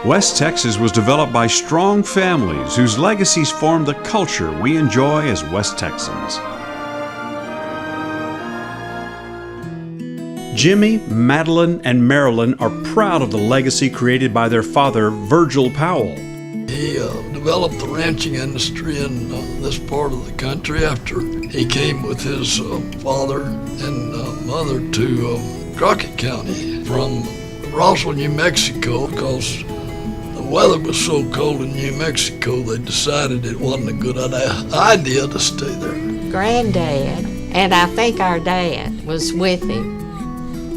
West Texas was developed by strong families whose legacies form the culture we enjoy as West Texans. Jimmy, Madeline, and Marilyn are proud of the legacy created by their father, Virgil Powell. He developed the ranching industry in this part of the country after he came with his father and mother to Crockett County from Roswell, New Mexico, because the weather was so cold in New Mexico they decided it wasn't a good idea to stay there. Granddad, and I think our dad, was with him,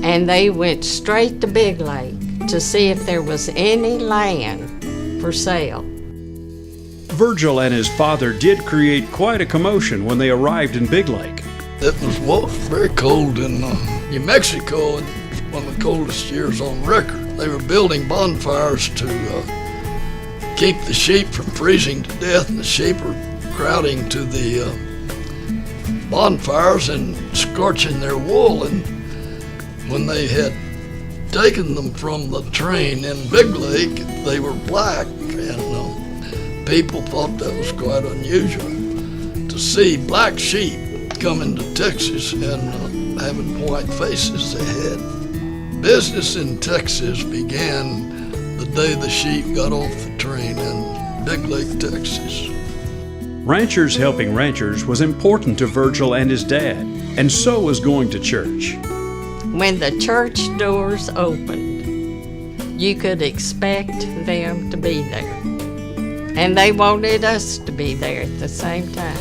and they went straight to Big Lake to see if there was any land for sale. Virgil and his father did create quite a commotion when they arrived in Big Lake. It was very cold in New Mexico, and one of the coldest years on record. They were building bonfires to keep the sheep from freezing to death, and the sheep were crowding to the bonfires and scorching their wool. And when they had taken them from the train in Big Lake, they were black, and people thought that was quite unusual to see black sheep coming to Texas and having white faces they had. Business in Texas began the day the sheep got off the train in Big Lake, Texas. Ranchers helping ranchers was important to Virgil and his dad, and so was going to church. When the church doors opened, you could expect them to be there. And they wanted us to be there at the same time.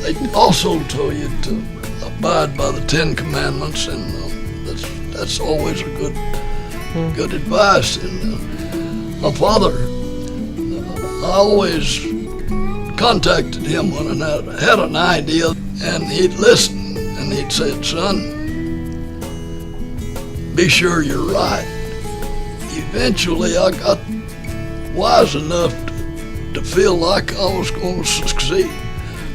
They also told you to abide by the 10 Commandments, and that's always a good advice. And my father, I always contacted him when I had an idea, and he'd listen, and he'd say, "Son, be sure you're right." Eventually, I got wise enough to feel like I was going to succeed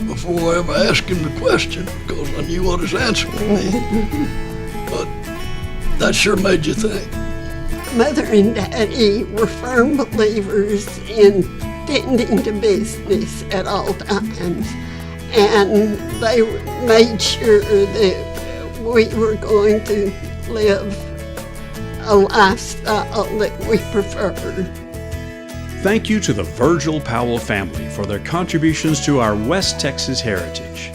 before I ever asked him the question, because I knew what his answer would be. But that sure made you think. Mother and Daddy were firm believers in tending to business at all times, and they made sure that we were going to live a lifestyle that we preferred. Thank you to the Virgil Powell family for their contributions to our West Texas heritage.